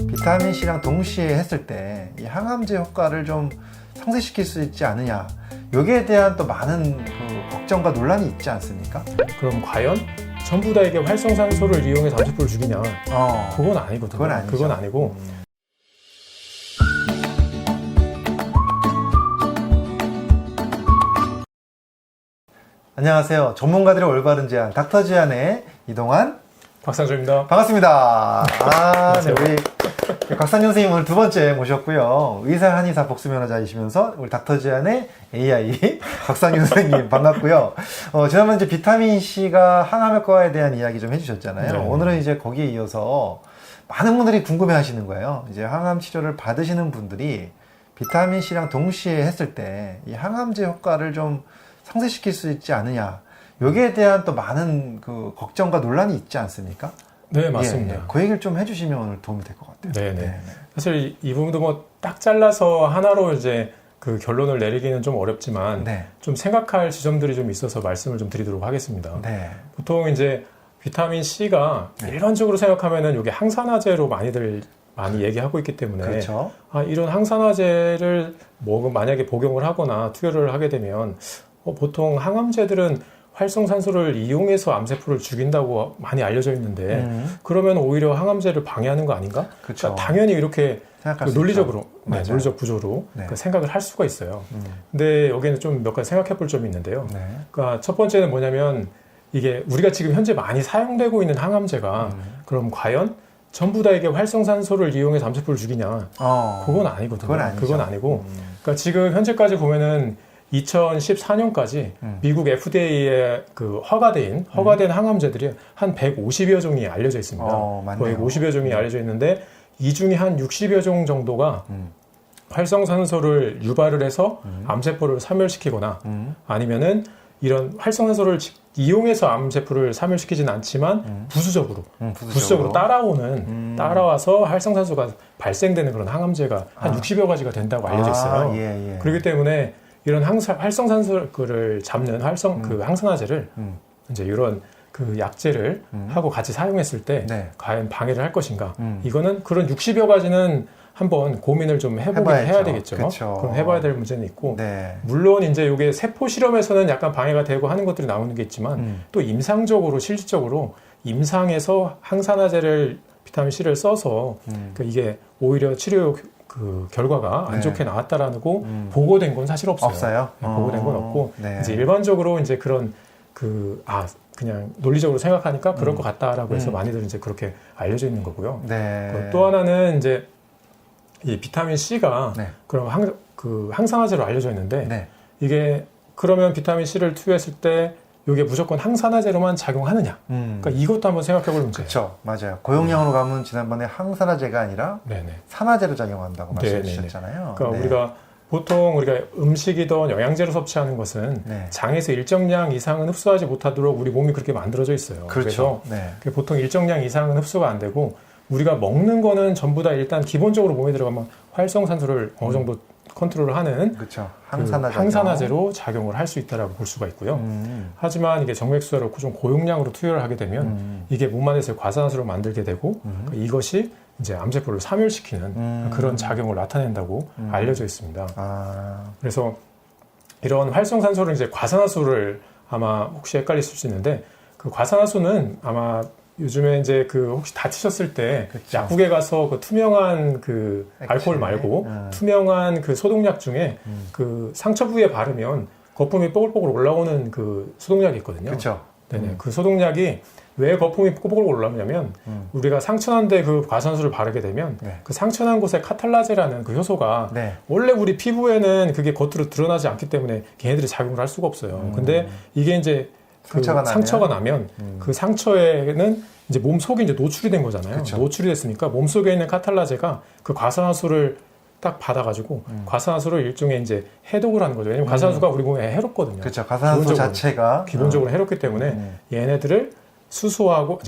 비타민 C랑 동시에 했을 때 이 항암제 효과를 좀 상쇄시킬 수 있지 않느냐, 여기에 대한 또 많은 걱정과 논란이 있지 않습니까? 그럼 과연 전부 다 이게 활성산소를 이용해서 암세포를 죽이냐? 그건 아니거든요. 그건 아니죠. 그건 아니고 안녕하세요. 전문가들의 올바른 제안, 닥터 제안의 이동환 곽상조입니다. 반갑습니다. 네, 우리 곽상현 선생님 오늘 두 번째 모셨고요. 의사 한의사 복수면허자이시면서 우리 닥터 제안의 AI 곽상현 선생님 반갑고요. 지난번 이제 비타민 C가 항암 효과에 대한 이야기 좀 해주셨잖아요. 네. 오늘은 이제 거기에 이어서 많은 분들이 궁금해하시는 거예요. 이제 항암 치료를 받으시는 분들이 비타민 C랑 동시에 했을 때 이 항암제 효과를 좀 상쇄시킬 수 있지 않느냐, 여기에 대한 또 많은 걱정과 논란이 있지 않습니까? 네, 맞습니다. 예, 그 얘기를 좀 해주시면 오늘 도움이 될 것 같아요. 네네. 사실 이 부분도 뭐 딱 잘라서 하나로 이제 그 결론을 내리기는 좀 어렵지만 네. 좀 생각할 지점들이 좀 있어서 말씀을 좀 드리도록 하겠습니다. 네. 보통 이제 비타민 C가 일반적으로 생각하면은 이게 항산화제로 많이 얘기하고 있기 때문에 그렇죠. 이런 항산화제를 만약에 복용을 하거나 투여를 하게 되면 보통 항암제들은 활성산소를 이용해서 암세포를 죽인다고 많이 알려져 있는데 그러면 오히려 항암제를 방해하는 거 아닌가? 그렇죠. 그러니까 당연히 이렇게 논리적으로, 논리적 구조로 생각을 할 수가 있어요. 근데 여기는 좀 몇 가지 생각해 볼 점이 있는데요. 그러니까 첫 번째는 뭐냐면 이게 우리가 지금 현재 많이 사용되고 있는 항암제가 그럼 과연 전부 다 이게 활성산소를 이용해서 암세포를 죽이냐? 그건 아니거든요. 그건 아니고 그러니까 지금 현재까지 보면은 2014년까지 미국 FDA에 허가된 항암제들이 한 150여 종이 알려져 있습니다. 거의 50여 종이 알려져 있는데 이 중에 한 60여 종 정도가 활성산소를 유발을 해서 암세포를 사멸시키거나 아니면은 이런 활성산소를 이용해서 암세포를 사멸시키진 않지만 부수적으로 따라와서 활성산소가 발생되는 그런 항암제가 한 60여 가지가 된다고 알려져 있어요. 그렇기 때문에 이런 활성산소를 잡는 항산화제를 이제 이런 약제를 하고 같이 사용했을 때 과연 방해를 할 것인가? 이거는 그런 60여 가지는 한번 고민을 좀 해야 되겠죠. 그쵸. 그럼 해봐야 될 문제는 있고, 물론 이제 이게 세포 실험에서는 약간 방해가 되고 하는 것들이 나오는 게 있지만 또 임상적으로 실질적으로 임상에서 항산화제를 비타민 C를 써서 이게 오히려 치료 결과가 안 좋게 나왔다라고 보고된 건 사실 없어요. 보고된 건 없고 이제 일반적으로 이제 그런 그냥 논리적으로 생각하니까 그럴 것 같다라고 해서 많이들 이제 그렇게 알려져 있는 거고요. 또 하나는 이제 이 비타민 C가 그럼 항산화제로 알려져 있는데 이게 그러면 비타민 C를 투여했을 때 이게 무조건 항산화제로만 작용하느냐? 그러니까 이것도 한번 생각해볼 문제예요. 그렇죠, 맞아요. 고용량으로 가면 지난번에 항산화제가 아니라 산화제로 작용한다고 말씀해 주셨잖아요. 그러니까 우리가 보통 음식이든 영양제로 섭취하는 것은 장에서 일정량 이상은 흡수하지 못하도록 우리 몸이 그렇게 만들어져 있어요. 그렇죠. 그래서 보통 일정량 이상은 흡수가 안 되고 우리가 먹는 거는 전부 다 일단 기본적으로 몸에 들어가면 활성산소를 어느 정도 컨트롤을 하는 항산화제로 작용을 할 수 있다라고 볼 수가 있고요. 하지만 이게 정맥수화로 좀 고용량으로 투여를 하게 되면 이게 몸 안에서 과산화수를 만들게 되고 이것이 이제 암세포를 사멸시키는 그런 작용을 나타낸다고 알려져 있습니다. 그래서 이런 활성산소를 이제 과산화수를 아마 혹시 헷갈리실 수 있는데 그 과산화수는 아마 요즘에 이제 혹시 다치셨을 때 약국에 가서 투명한 알코올 말고 투명한 소독약 중에 상처 부위에 바르면 거품이 뽀글뽀글 올라오는 소독약이 있거든요. 그렇죠. 그 소독약이 왜 거품이 뽀글뽀글 올라오냐면 우리가 상처난데 과산화수를 바르게 되면 상처난 곳에 카탈라제라는 효소가 원래 우리 피부에는 그게 겉으로 드러나지 않기 때문에 걔네들이 작용을 할 수가 없어요. 근데 이게 이제 상처가 나면 그 상처에는 이제 몸 속에 이제 노출이 된 거잖아요. 노출이 됐으니까 몸 속에 있는 카탈라제가 과산화수를 딱 받아가지고 과산화수를 일종의 이제 해독을 하는 거죠. 왜냐면 과산화수가 우리 몸에 해롭거든요. 그렇죠. 과산화수 자체가 기본적으로 해롭기 때문에 얘네들을 산소하고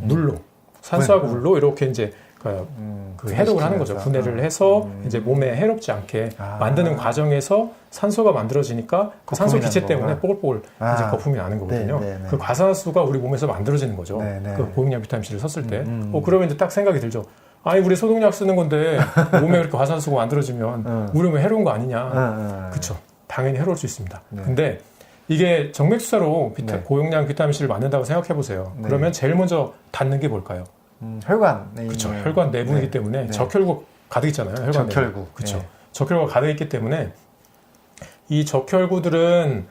물로 이렇게 이제 해독을 하는 거죠. 분해를 해서 이제 몸에 해롭지 않게 만드는 과정에서 산소가 만들어지니까 산소 기체 때문에 뽀글뽀글 이제 거품이 나는 거거든요. 그 과산화수가 우리 몸에서 만들어지는 거죠. 고용량 비타민 C를 썼을 때. 그러면 이제 딱 생각이 들죠. 아니 우리 소독약 쓰는 건데 몸에 그렇게 과산화수소가 만들어지면 우리 몸에 해로운 거 아니냐. 그렇죠. 당연히 해로울 수 있습니다. 네. 근데 이게 정맥주사로 네. 고용량 비타민C를 맞는다고 생각해 보세요. 네. 그러면 제일 먼저 닿는 게 뭘까요? 혈관. 그렇죠. 혈관 내부이기 네. 때문에 네. 적혈구 가득 있잖아요. 혈관 적혈구. 그렇죠. 네. 적혈구가 가득 있기 때문에 이 적혈구들은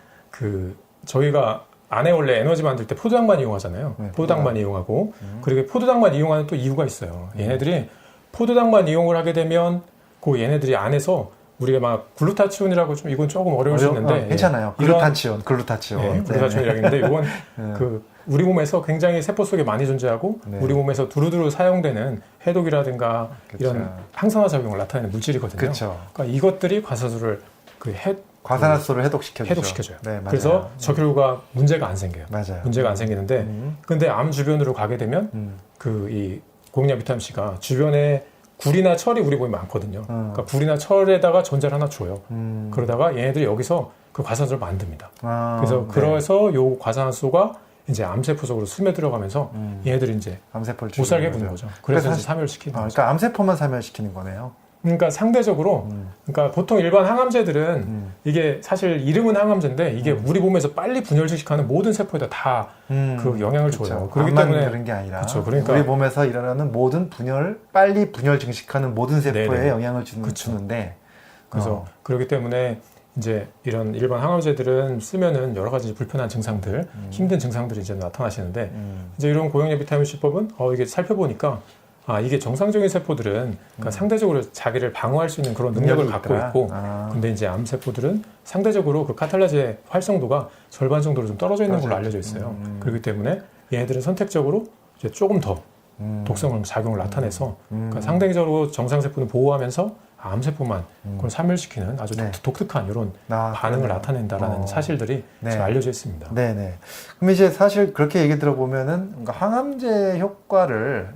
저희가 안에 원래 에너지 만들 때 포도당만 이용하잖아요. 네, 포도당만 이용하고 그리고 포도당만 이용하는 또 이유가 있어요. 얘네들이 포도당만 이용을 하게 되면 얘네들이 안에서 우리가 막 글루타치온이라고 좀 이건 조금 어려울 수 있는데 괜찮아요. 글루타치온. 글루타치온이라고 있는데 이건 우리 몸에서 굉장히 세포 속에 많이 존재하고 네. 우리 몸에서 두루두루 사용되는 해독이라든가 그쵸. 이런 항산화 작용을 나타내는 물질이거든요. 그렇죠. 그러니까 이것들이 과산화수소를 과산화수소를 해독시켜줘요. 해독시켜줘요. 네, 맞아요. 그래서 적혈구가 문제가 안 생겨요. 맞아요. 문제가 안 생기는데 근데 암 주변으로 가게 되면 이 고용량 비타민 C가 주변에 굴이나 철이 우리 몸에 많거든요. 그러니까 굴이나 철에다가 전자를 하나 줘요. 그러다가 얘네들이 여기서 그 과산화수소를 만듭니다. 그래서 요 과산화수소가 이제 암세포 속으로 스며들어가면서 얘네들이 이제 암세포를 못 살게 부는 거죠. 그래서 이제 사멸시키는 거죠. 그러니까 암세포만 사멸시키는 거네요. 그러니까 상대적으로, 그러니까 보통 일반 항암제들은 이게 사실 이름은 항암제인데 이게 우리 몸에서 빨리 분열 증식하는 모든 세포에다 다 그 영향을 줘요. 그렇기 때문에 그런 게 아니라 그러니까 우리 몸에서 일어나는 모든 빨리 분열 증식하는 모든 세포에 네네. 영향을 주는데 그래서 그렇기 때문에 이제 이런 일반 항암제들은 쓰면은 여러 가지 불편한 증상들, 힘든 증상들이 이제 나타나시는데 이제 이런 고용량 비타민 C법은 이게 살펴보니까 이게 정상적인 세포들은 그러니까 상대적으로 자기를 방어할 수 있는 그런 능력을 갖고 있고 근데 이제 암 세포들은 상대적으로 그 카탈라제의 활성도가 절반 정도로 좀 떨어져 있는 걸로 알려져 있어요. 그렇기 때문에 얘네들은 선택적으로 이제 조금 더 독성을 작용을 나타내서 그러니까 상대적으로 정상 세포는 보호하면서 암세포만 그걸 사멸시키는 아주 네. 독특한 이런 반응을 나타낸다라는 사실들이 네. 지금 알려져 있습니다. 네네. 그럼 이제 사실 그렇게 얘기 들어보면은 그러니까 항암제 효과를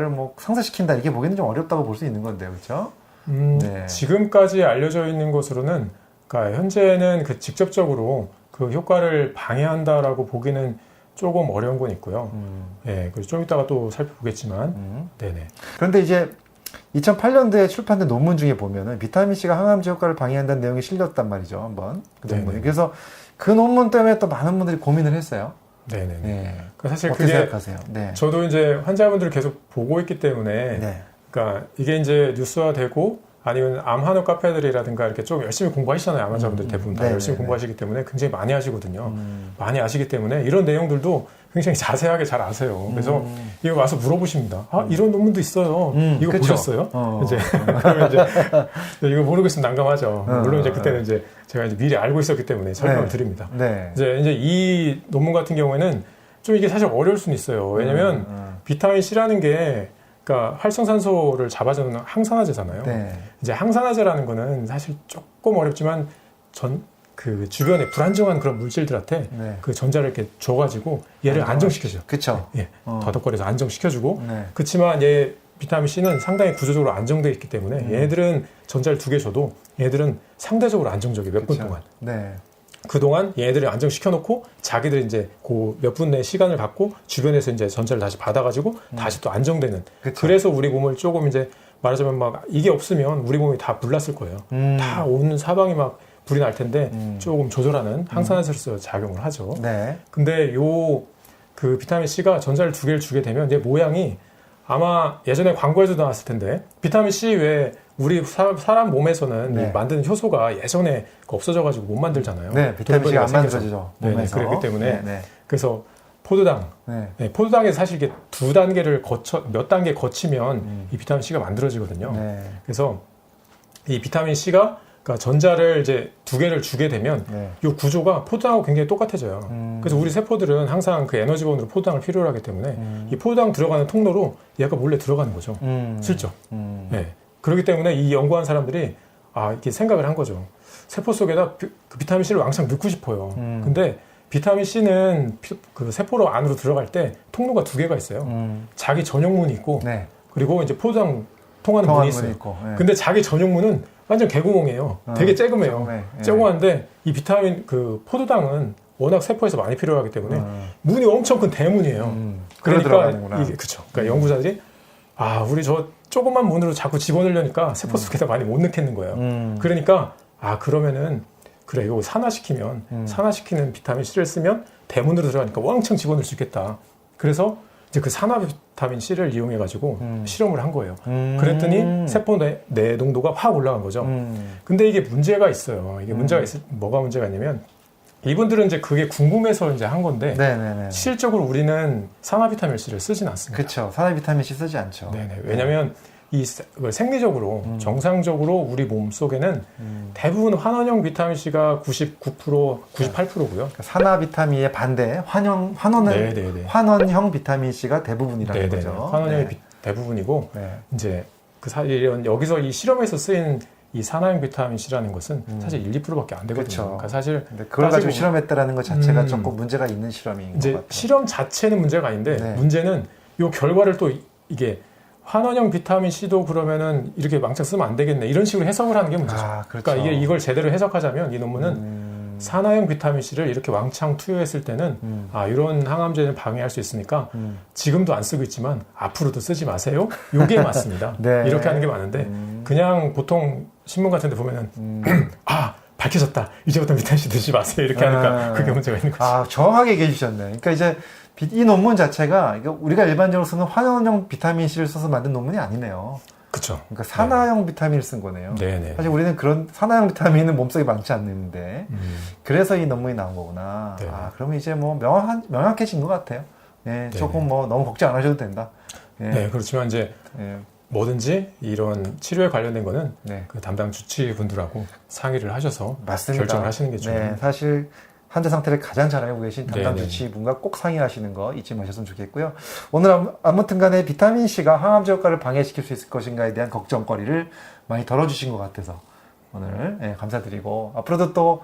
뭐 상쇄시킨다 이게 보기는 좀 어렵다고 볼 수 있는 건데요, 그렇죠? 네. 지금까지 알려져 있는 것으로는 그러니까 현재는 직접적으로 그 효과를 방해한다라고 보기는 조금 어려운 건 있고요. 예, 그래서 좀 이따가 또 살펴보겠지만, 네네. 그런데 이제 2008년도에 출판된 논문 중에 보면은 비타민C가 항암제 효과를 방해한다는 내용이 실렸단 말이죠, 한번. 그 논문이. 그래서 그 논문 때문에 또 많은 분들이 고민을 했어요. 네네. 네. 그러니까 사실 어떻게 그게 생각하세요? 네. 저도 이제 환자분들을 계속 보고 있기 때문에, 네. 그러니까 이게 이제 뉴스화되고 아니면 암 한우 카페들이라든가 이렇게 좀 열심히 공부하시잖아요. 암 환자분들 대부분 다 네네네. 열심히 공부하시기 때문에 굉장히 많이 하시거든요. 많이 아시기 때문에 이런 내용들도 굉장히 자세하게 잘 아세요. 그래서 이거 와서 물어보십니다. 이런 논문도 있어요. 이거 그쵸? 보셨어요? 이제 그러면 이제 이거 모르겠으면 난감하죠. 물론 이제 그때는 이제 제가 이제 미리 알고 있었기 때문에 설명을 네. 드립니다. 네. 이제 이 논문 같은 경우에는 좀 이게 사실 어려울 수는 있어요. 왜냐면 비타민 C라는 게 그러니까 활성산소를 잡아주는 항산화제잖아요. 네. 이제 항산화제라는 거는 사실 조금 어렵지만 그 주변에 불안정한 그런 물질들한테 네. 그 전자를 이렇게 줘가지고 얘를 안정시켜줘. 그쵸. 예, 더덕거려서 안정시켜주고. 네. 그렇지만 비타민 C는 상당히 구조적으로 안정되어 있기 때문에 얘네들은 전자를 2개 줘도 얘네들은 상대적으로 안정적이에요. 몇 분 동안. 네. 그동안 얘네들을 안정시켜놓고 자기들이 이제 그 몇 분의 시간을 갖고 주변에서 이제 전자를 다시 받아가지고 다시 또 안정되는. 그쵸. 그래서 우리 몸을 조금 이제 말하자면 막 이게 없으면 우리 몸이 다 불났을 거예요. 다 온 사방이 막 불이 날 텐데 조금 조절하는 항산화제로서 작용을 하죠. 네. 근데 그 비타민 C가 전자를 2개를 주게 되면 이제 모양이 아마 예전에 광고에도 나왔을 텐데 비타민 C 외에 우리 사람 몸에서는 네. 만드는 효소가 예전에 없어져가지고 못 만들잖아요. 네, 비타민 C가 안 생겨서. 만들어지죠. 네, 몸에서. 그렇기 때문에 네, 네. 그래서 포도당, 네. 포도당에서 사실 이게 몇 단계 거치면 이 비타민 C가 만들어지거든요. 네. 그래서 이 비타민 C가 그러니까 전자를 이제 2개를 주게 되면 네. 이 구조가 포도당하고 굉장히 똑같아져요. 그래서 우리 세포들은 항상 그 에너지원으로 포도당을 필요로 하기 때문에 이 포도당 들어가는 통로로 얘가 몰래 들어가는 거죠. 슬쩍. 네. 그렇기 때문에 이 연구한 사람들이 이렇게 생각을 한 거죠. 세포 속에다 그 비타민 C를 왕창 넣고 싶어요. 근데 비타민 C는 그 세포로 안으로 들어갈 때 통로가 2개가 있어요. 자기 전용문이 있고 네. 그리고 이제 포도당 통하는 문이 있어요. 있고. 네. 근데 자기 전용문은 완전 개구멍이에요. 되게 쬐금해요. 쬐금해. 예. 쬐금한데 이 비타민 그 포도당은 워낙 세포에서 많이 필요하기 때문에 문이 엄청 큰 대문이에요. 그래 그러니까 들어가는구나. 이게 그쵸. 그러니까 연구자들이 우리 저 조그만 문으로 자꾸 집어넣으려니까 세포 속에다 많이 못 넣겠는 거예요. 그러니까 그러면은 그래 이거 산화시키는 비타민 C를 쓰면 대문으로 들어가니까 왕창 집어넣을 수 있겠다. 그래서 이제 그 산화 비타민 C를 이용해 가지고 실험을 한 거예요. 그랬더니 세포 내 농도가 확 올라간 거죠. 근데 이게 문제가 있어요. 이게 뭐가 문제가 있냐면 이분들은 이제 그게 궁금해서 이제 한 건데 네네네. 실질적으로 우리는 산화 비타민 C를 쓰진 않습니다. 그렇죠. 산화 비타민 C 쓰지 않죠. 네네. 왜냐하면 생리적으로 정상적으로 우리 몸 속에는 대부분 환원형 비타민 C가 99%, 98%고요. 산화 비타민의 반대 환원형 비타민 C가 대부분이라는 거죠. 환원형이 대부분이고 이제 그 사실은 여기서 이 실험에서 쓰인 이 산화형 비타민 C라는 것은 사실 1, 2%밖에 안 되거든요. 그렇죠. 그러니까 사실 그걸 가지고 실험했다라는 것 자체가 조금 문제가 있는 실험인 것 같아요. 실험 자체는 문제가 아닌데 문제는 이 결과를 또 이게 환원형 비타민 C도 그러면은 이렇게 왕창 쓰면 안 되겠네 이런 식으로 해석을 하는 게 문제죠. 그렇죠. 그러니까 이걸 제대로 해석하자면 이 논문은 산화형 비타민 C를 이렇게 왕창 투여했을 때는 이런 항암제는 방해할 수 있으니까 지금도 안 쓰고 있지만 앞으로도 쓰지 마세요. 이게 맞습니다. 네. 이렇게 하는 게 맞는데 그냥 보통 신문 같은 데 보면은 밝혀졌다. 이제부터 비타민 C 드시지 마세요. 이렇게 하니까 그게 문제가 있는 거죠. 정확하게 얘기해 주셨네. 그러니까 이제 이 논문 자체가 우리가 일반적으로 쓰는 환원형 비타민 C를 써서 만든 논문이 아니네요. 그렇죠. 그러니까 산화형 비타민을 쓴 거네요. 네네. 사실 우리는 그런 산화형 비타민은 몸속에 많지 않는데 그래서 이 논문이 나온 거구나. 네. 그러면 이제 뭐 명확해진 것 같아요. 네, 조금 뭐 너무 걱정 안 하셔도 된다. 네, 그렇지만 이제 뭐든지 이런 치료에 관련된 거는 그 담당 주치의분들하고 상의를 하셔서 맞습니다. 결정을 하시는 게 중요해요. 네, 사실 환자 상태를 가장 잘 알고 계신 담당 주치의분과 꼭 상의하시는 거 잊지 마셨으면 좋겠고요. 오늘 아무튼 간에 비타민 C가 항암제 효과를 방해시킬 수 있을 것인가에 대한 걱정거리를 많이 덜어주신 것 같아서 오늘 감사드리고 앞으로도 또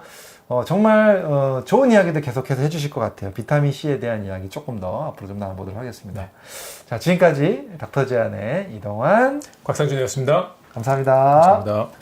정말 좋은 이야기들 계속해서 해주실 것 같아요. 비타민 C에 대한 이야기 조금 더 앞으로 좀 나눠보도록 하겠습니다. 자, 지금까지 닥터 제안의 이동환 곽상준이었습니다. 감사합니다. 감사합니다.